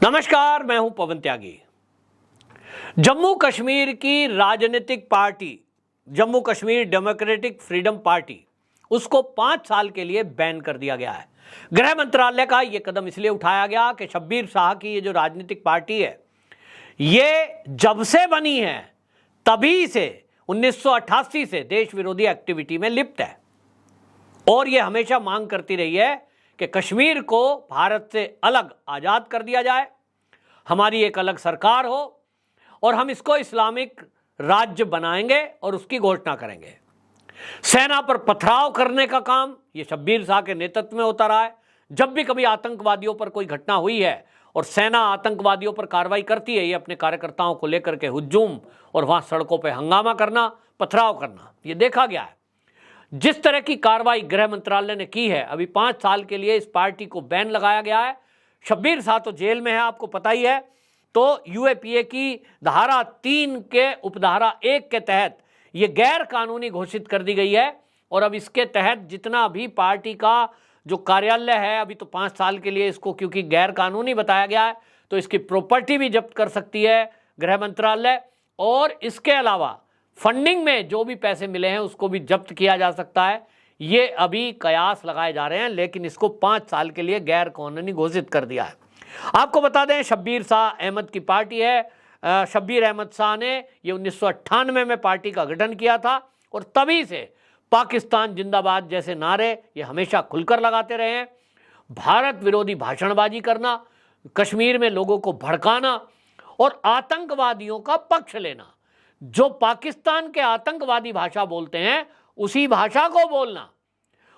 नमस्कार, मैं हूं पवन त्यागी। जम्मू कश्मीर की राजनीतिक party Jammu Kashmir democratic freedom party उसको 5 साल के लिए बैन कर दिया गया है। गृह मंत्रालय का यह कदम इसलिए उठाया गया कि शब्बीर शाह की ये जो राजनीतिक पार्टी है ये जब से बनी है तभी से 1988 से देश विरोधी एक्टिविटी में लिप्त है और ये हमेशा मांग करती रही है कि कश्मीर को भारत से अलग आज़ाद कर दिया जाए, हमारी एक अलग सरकार हो और हम इसको इस्लामिक राज्य बनाएंगे और उसकी घोषणा करेंगे। सेना पर पथराव करने का काम ये शब्बीर शाह के नेतृत्व में होता रहा है। जब भी कभी आतंकवादियों पर कोई घटना हुई है और सेना आतंकवादियों पर कार्रवाई करती है, ये अपने कार्यकर्ताओं को लेकर के हुजूम और वहां सड़कों पर हंगामा करना, पथराव करना, ये देखा गया है। जिस तरह की कार्रवाई गृह मंत्रालय ने की है, अभी 5 साल के लिए इस पार्टी को बैन लगाया गया है। शब्बीर शाह तो जेल में है, आपको पता ही है। तो यूएपीए की धारा 3 के उपधारा 1 के तहत ये गैर कानूनी घोषित कर दी गई है और अब इसके तहत जितना भी पार्टी का जो कार्यालय है, अभी तो 5 साल के लिए इसको क्योंकि गैर कानूनी बताया गया है तो इसकी प्रॉपर्टी भी जब्त कर सकती है गृह मंत्रालय और इसके अलावा फंडिंग में जो भी पैसे मिले हैं उसको भी जब्त किया जा सकता है। ये अभी कयास लगाए जा रहे हैं, लेकिन इसको 5 साल के लिए गैर कानूनी घोषित कर दिया है। आपको बता दें, शब्बीर शाह अहमद की पार्टी है। शब्बीर अहमद शाह ने ये 1998 में पार्टी का गठन किया था और तभी से पाकिस्तान जिंदाबाद जैसे नारे ये हमेशा खुलकर लगाते रहे हैं। भारत विरोधी भाषणबाजी करना, कश्मीर में लोगों को भड़काना और आतंकवादियों का पक्ष लेना, जो पाकिस्तान के आतंकवादी भाषा बोलते हैं उसी भाषा को बोलना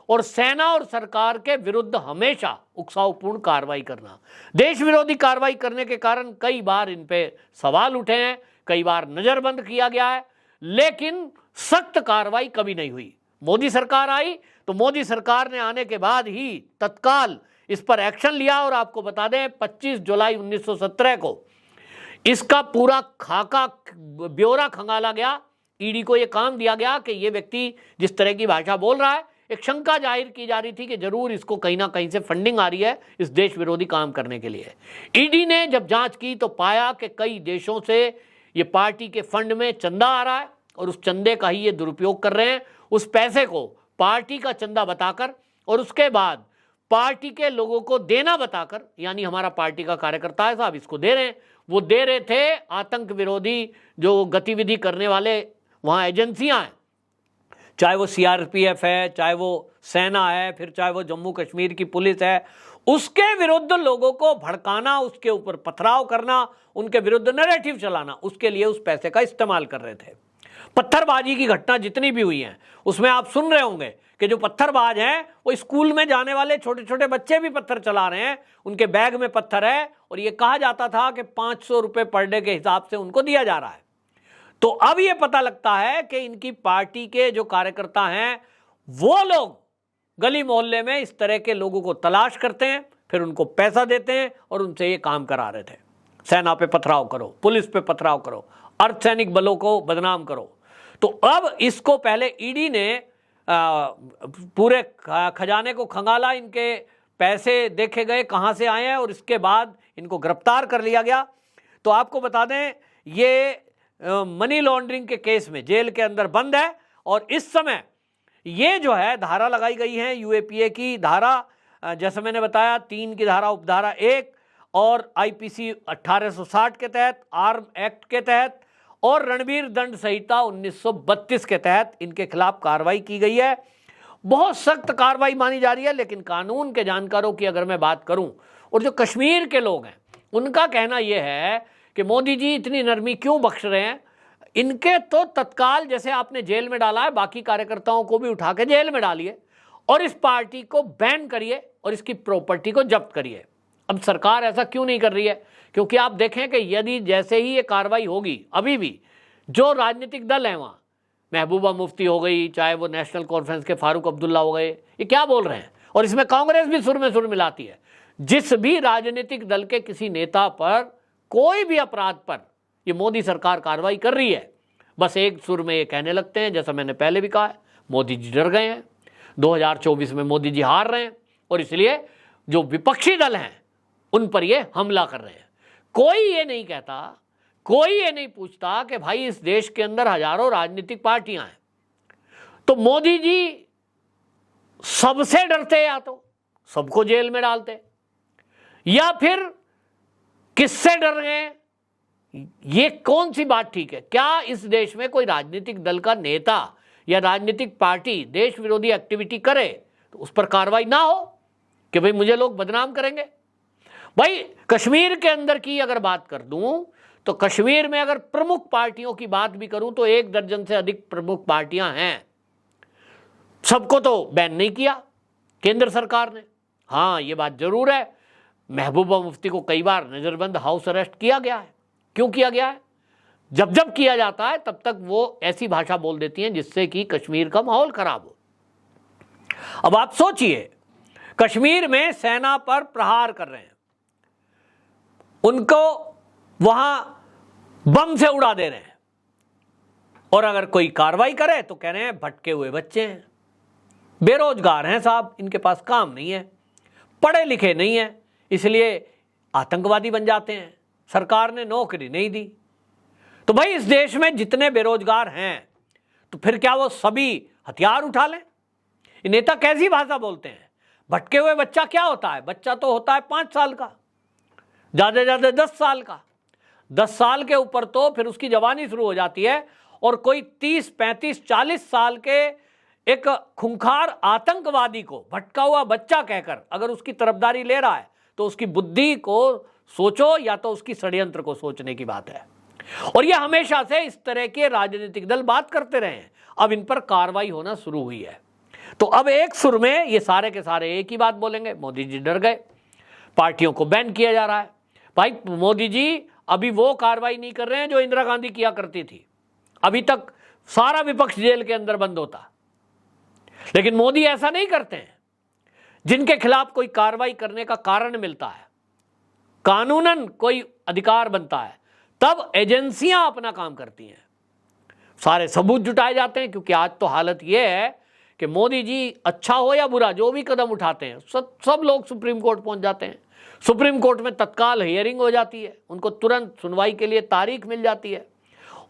और सेना और सरकार के विरुद्ध हमेशा उकसावपूर्ण कार्रवाई करना। देश विरोधी कार्रवाई करने के कारण कई बार इन पे सवाल उठे हैं, कई बार नजरबंद किया गया है, लेकिन सख्त कार्रवाई कभी नहीं हुई। मोदी सरकार आई तो मोदी सरकार ने आने के बाद ही तत्काल इस पर एक्शन लिया और आपको बता दें 25 जुलाई 1917 को इसका पूरा खाका ब्यौरा खंगाला गया। ईडी को यह काम दिया गया कि यह व्यक्ति जिस तरह की भाषा बोल रहा है, एक शंका जाहिर की जा रही थी कि जरूर इसको कहीं ना कहीं से फंडिंग आ रही है इस देश विरोधी काम करने के लिए। ईडी ने जब जांच की तो पाया कि कई देशों से ये पार्टी के फंड में चंदा आ रहा है और उस चंदे का ही ये दुरुपयोग कर रहे हैं। उस पैसे को पार्टी का चंदा बताकर और उसके बाद पार्टी के लोगों को देना बताकर, यानी हमारा पार्टी का कार्यकर्ता है साहब इसको दे रहे हैं, वो दे रहे थे आतंक विरोधी जो गतिविधि करने वाले वहाँ एजेंसियां हैं, चाहे वो सीआरपीएफ है, चाहे वो सेना है, फिर चाहे वो जम्मू कश्मीर की पुलिस है, उसके विरुद्ध लोगों को भड़काना, उसके ऊपर पथराव करना, उनके विरुद्ध नैरेटिव चलाना, उसके लिए उस पैसे का इस्तेमाल कर रहे थे। पत्थरबाजी की घटना जितनी भी हुई हैं उसमें आप सुन रहे होंगे कि जो पत्थरबाज हैं वो स्कूल में जाने वाले छोटे छोटे बच्चे भी पत्थर चला रहे हैं, उनके बैग में पत्थर है और ये कहा जाता था कि 500 रुपए पर डे के हिसाब से उनको दिया जा रहा है। तो अब ये पता लगता है कि इनकी पार्टी के जो कार्यकर्ता हैं वो लोग गली मोहल्ले में इस तरह के लोगों को तलाश करते हैं, फिर उनको पैसा देते हैं और उनसे ये काम करा रहे थे। सेना पे पथराव करो, पुलिस पे पथराव करो, अर्धसैनिक बलों को बदनाम करो। तो अब इसको पहले ईडी ने पूरे खजाने को खंगाला, इनके पैसे देखे गए कहां से आए हैं और इसके बाद इनको गिरफ्तार कर लिया गया। तो आपको बता दें ये मनी लॉन्ड्रिंग के केस में जेल के अंदर बंद है और इस समय ये जो है धारा लगाई गई है यूएपीए की धारा, जैसे मैंने बताया 3 की धारा उपधारा 1 और आईपीसी 1860 के तहत, आर्म एक्ट के तहत और रणवीर दंड संहिता 1932 के तहत इनके खिलाफ कार्रवाई की गई है। बहुत सख्त कार्रवाई मानी जा रही है, लेकिन कानून के जानकारों की अगर मैं बात करूं और जो कश्मीर के लोग हैं उनका कहना यह है कि मोदी जी इतनी नरमी क्यों बख्श रहे हैं। इनके तो तत्काल जैसे आपने जेल में डाला है, बाकी कार्यकर्ताओं को भी उठा के जेल में डालिए और इस पार्टी को बैन करिए और इसकी प्रॉपर्टी को जब्त करिए। अब सरकार ऐसा क्यों नहीं कर रही है? क्योंकि आप देखें कि यदि जैसे ही ये कार्रवाई होगी, अभी भी जो राजनीतिक दल हैं वहाँ, महबूबा मुफ्ती हो गई, चाहे वो नेशनल कॉन्फ्रेंस के फारूक अब्दुल्ला हो गए, ये क्या बोल रहे हैं और इसमें कांग्रेस भी सुर में सुर मिलाती है। जिस भी राजनीतिक दल के किसी नेता पर कोई भी अपराध पर ये मोदी सरकार कार्रवाई कर रही है, बस एक सुर में ये कहने लगते हैं, जैसा मैंने पहले भी कहा है, मोदी जी डर गए हैं, 2024 में मोदी जी हार रहे हैं और इसलिए जो विपक्षी दल हैं उन पर ये हमला कर रहे हैं। कोई ये नहीं कहता, कोई ये नहीं पूछता कि भाई इस देश के अंदर हजारों राजनीतिक पार्टियां हैं, तो मोदी जी सबसे डरते, या तो सबको जेल में डालते, या फिर किससे डर गए? ये कौन सी बात ठीक है? क्या इस देश में कोई राजनीतिक दल का नेता या राजनीतिक पार्टी देश विरोधी एक्टिविटी करे तो उस पर कार्रवाई ना हो कि भाई मुझे लोग बदनाम करेंगे? भाई कश्मीर के अंदर की अगर बात कर दूं तो कश्मीर में अगर प्रमुख पार्टियों की बात भी करूं तो 1 दर्जन से अधिक प्रमुख पार्टियां हैं। सबको तो बैन नहीं किया केंद्र सरकार ने। हाँ, ये बात जरूर है, महबूबा मुफ्ती को कई बार नजरबंद, हाउस अरेस्ट किया गया है। क्यों किया गया है? जब जब किया जाता है तब तक वो ऐसी भाषा बोल देती हैं जिससे कि कश्मीर का माहौल खराब हो। अब आप सोचिए, कश्मीर में सेना पर प्रहार कर रहे हैं, उनको वहां बम से उड़ा दे रहे हैं, और अगर कोई कार्रवाई करे तो कह रहे हैं भटके हुए बच्चे हैं, बेरोजगार हैं साहब, इनके पास काम नहीं है, पढ़े लिखे नहीं है, इसलिए आतंकवादी बन जाते हैं, सरकार ने नौकरी नहीं दी। तो भाई इस देश में जितने बेरोजगार हैं तो फिर क्या वो सभी हथियार उठा लें? ये नेता कैसी भाषा बोलते हैं? भटके हुए बच्चा क्या होता है? बच्चा तो होता है 5 साल का, ज्यादा से ज्यादा 10 साल का। 10 साल के ऊपर तो फिर उसकी जवानी शुरू हो जाती है, और कोई 30, 35, 40 साल के एक खूंखार आतंकवादी को भटका हुआ बच्चा कहकर अगर उसकी तरफदारी ले रहा है तो उसकी बुद्धि को सोचो, या तो उसकी षड्यंत्र को सोचने की बात है। और यह हमेशा से इस तरह के राजनीतिक दल बात करते रहे हैं, अब इन पर कार्रवाई होना शुरू हुई है। तो अब एक सुर में ये सारे के सारे एक ही बात बोलेंगे, मोदी जी डर गए, पार्टियों को बैन किया जा रहा है। भाई मोदी जी अभी वो कार्रवाई नहीं कर रहे हैं जो इंदिरा गांधी किया करती थी। अभी तक सारा विपक्ष जेल के अंदर बंद होता, लेकिन मोदी ऐसा नहीं करते हैं। जिनके खिलाफ कोई कार्रवाई करने का कारण मिलता है, कानूनन कोई अधिकार बनता है, तब एजेंसियां अपना काम करती हैं, सारे सबूत जुटाए जाते हैं। क्योंकि आज तो हालत यह है कि मोदी जी अच्छा हो या बुरा जो भी कदम उठाते हैं, सब लोग सुप्रीम कोर्ट पहुंच जाते हैं। सुप्रीम कोर्ट में तत्काल हियरिंग हो जाती है, उनको तुरंत सुनवाई के लिए तारीख मिल जाती है,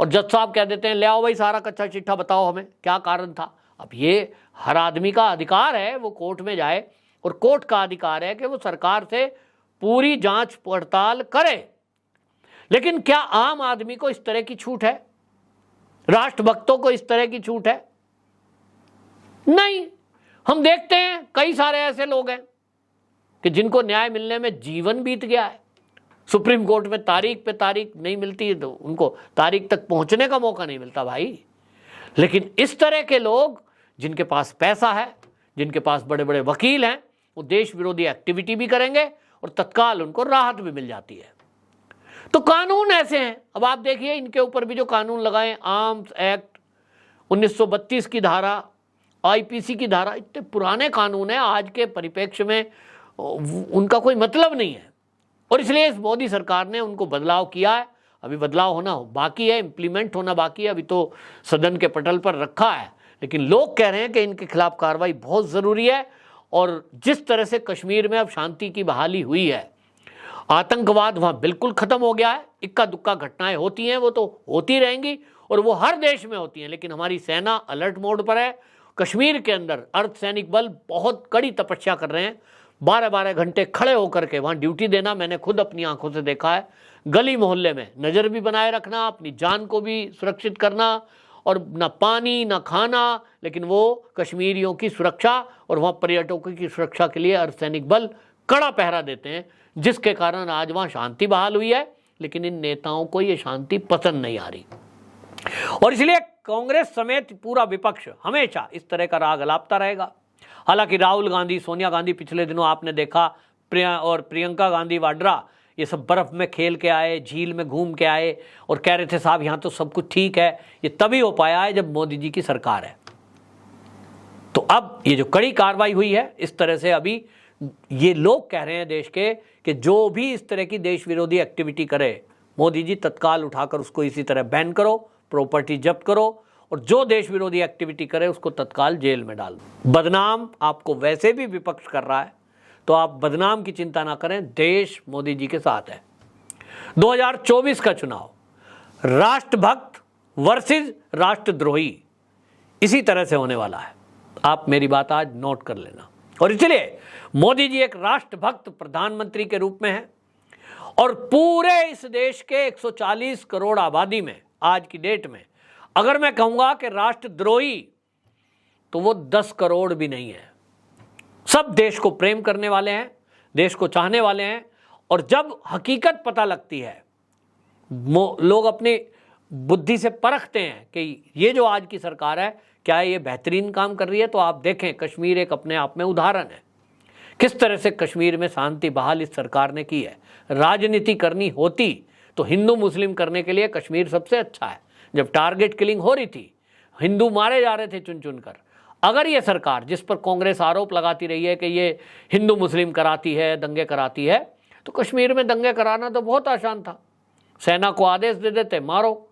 और जज साहब कह देते हैं ले आओ भाई सारा कच्चा चिट्ठा बताओ हमें क्या कारण था। अब ये हर आदमी का अधिकार है वो कोर्ट में जाए, और कोर्ट का अधिकार है कि वो सरकार से पूरी जांच पड़ताल करे। लेकिन क्या आम आदमी को इस तरह की छूट है? राष्ट्रभक्तों को इस तरह की छूट है? नहीं। हम देखते हैं कई सारे ऐसे लोग हैं कि जिनको न्याय मिलने में जीवन बीत गया है, सुप्रीम कोर्ट में तारीख पे तारीख नहीं मिलती है, तो उनको तारीख तक पहुंचने का मौका नहीं मिलता भाई। लेकिन इस तरह के लोग जिनके पास पैसा है, जिनके पास बड़े बड़े वकील हैं, वो देश विरोधी एक्टिविटी भी करेंगे और तत्काल उनको राहत भी मिल जाती है। तो कानून ऐसे हैं। अब आप देखिए इनके ऊपर भी जो कानून लगाए, आर्म्स एक्ट, 1932 की धारा, आईपीसी की धारा, इतने पुराने कानून हैं, आज के परिप्रेक्ष्य में उनका कोई मतलब नहीं है, और इसलिए इस मोदी सरकार ने उनको बदलाव किया है। अभी बदलाव होना बाकी है, इम्प्लीमेंट होना बाकी है, अभी तो सदन के पटल पर रखा है, लेकिन लोग कह रहे हैं कि इनके खिलाफ कार्रवाई बहुत ज़रूरी है। और जिस तरह से कश्मीर में अब शांति की बहाली हुई है, आतंकवाद वहाँ बिल्कुल ख़त्म हो गया है। इक्का दुक्का घटनाएं होती हैं, वो तो होती रहेंगी, और वो हर देश में होती हैं, लेकिन हमारी सेना अलर्ट मोड पर है। कश्मीर के अंदर अर्धसैनिक बल बहुत कड़ी तपस्या कर रहे हैं, 12-12 घंटे खड़े होकर के वहाँ ड्यूटी देना मैंने खुद अपनी आंखों से देखा है। गली मोहल्ले में नज़र भी बनाए रखना, अपनी जान को भी सुरक्षित करना, और ना पानी ना खाना, लेकिन वो कश्मीरियों की सुरक्षा और वहाँ पर्यटकों की सुरक्षा के लिए अर्धसैनिक बल कड़ा पहरा देते हैं, जिसके कारण आज वहाँ शांति बहाल हुई है। लेकिन इन नेताओं को ये शांति पसंद नहीं आ रही, और इसलिए कांग्रेस समेत पूरा विपक्ष हमेशा इस तरह का राग अलापता रहेगा। हालांकि राहुल गांधी, सोनिया गांधी, पिछले दिनों आपने देखा प्रियंका गांधी वाड्रा, ये सब बर्फ में खेल के आए, झील में घूम के आए, और कह रहे थे साहब यहाँ तो सब कुछ ठीक है। ये तभी हो पाया है जब मोदी जी की सरकार है। तो अब ये जो कड़ी कार्रवाई हुई है, इस तरह से अभी ये लोग कह रहे हैं देश के कि जो भी इस तरह की देश विरोधी एक्टिविटी करे, मोदी जी तत्काल उठाकर उसको इसी तरह बैन करो, प्रॉपर्टी जब्त करो, और जो देश विरोधी एक्टिविटी करे उसको तत्काल जेल में डाल दो। बदनाम आपको वैसे भी विपक्ष कर रहा है, तो आप बदनाम की चिंता ना करें, देश मोदी जी के साथ है। 2024 का चुनाव राष्ट्रभक्त वर्सेस राष्ट्रद्रोही इसी तरह से होने वाला है। आप मेरी बात आज नोट कर लेना। और इसलिए मोदी जी एक राष्ट्रभक्त प्रधानमंत्री के रूप में हैं और पूरे इस देश के 140 करोड़ आबादी में आज की डेट में अगर मैं कहूंगा कि राष्ट्रद्रोही तो वो 10 करोड़ भी नहीं है। सब देश को प्रेम करने वाले हैं, देश को चाहने वाले हैं। और जब हकीकत पता लगती है, लोग अपनी बुद्धि से परखते हैं कि ये जो आज की सरकार है क्या ये बेहतरीन काम कर रही है, तो आप देखें कश्मीर एक अपने आप में उदाहरण है। किस तरह से कश्मीर में शांति बहाल इस सरकार ने की है। राजनीति करनी होती तो हिंदू मुस्लिम करने के लिए कश्मीर सबसे अच्छा है। जब टारगेट किलिंग हो रही थी, हिंदू मारे जा रहे थे चुन चुन कर, अगर ये सरकार जिस पर कांग्रेस आरोप लगाती रही है कि ये हिंदू मुस्लिम कराती है, दंगे कराती है, तो कश्मीर में दंगे कराना तो बहुत आसान था। सेना को आदेश दे देते, मारो,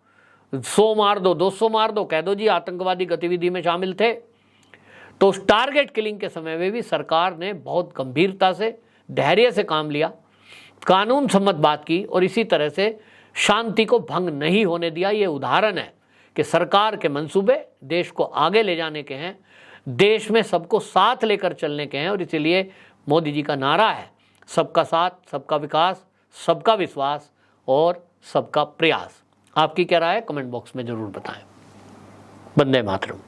100 मार दो, 200 मार दो, कह दो जी आतंकवादी गतिविधि में शामिल थे। तो उस टारगेट किलिंग के समय में भी सरकार ने बहुत गंभीरता से, धैर्य से काम लिया, कानून सम्मत बात की और इसी तरह से शांति को भंग नहीं होने दिया। ये उदाहरण है कि सरकार के मंसूबे देश को आगे ले जाने के हैं, देश में सबको साथ लेकर चलने के हैं। और इसीलिए मोदी जी का नारा है सबका साथ, सबका विकास, सबका विश्वास और सबका प्रयास। आपकी क्या राय है कमेंट बॉक्स में जरूर बताएं। वंदे मातरम।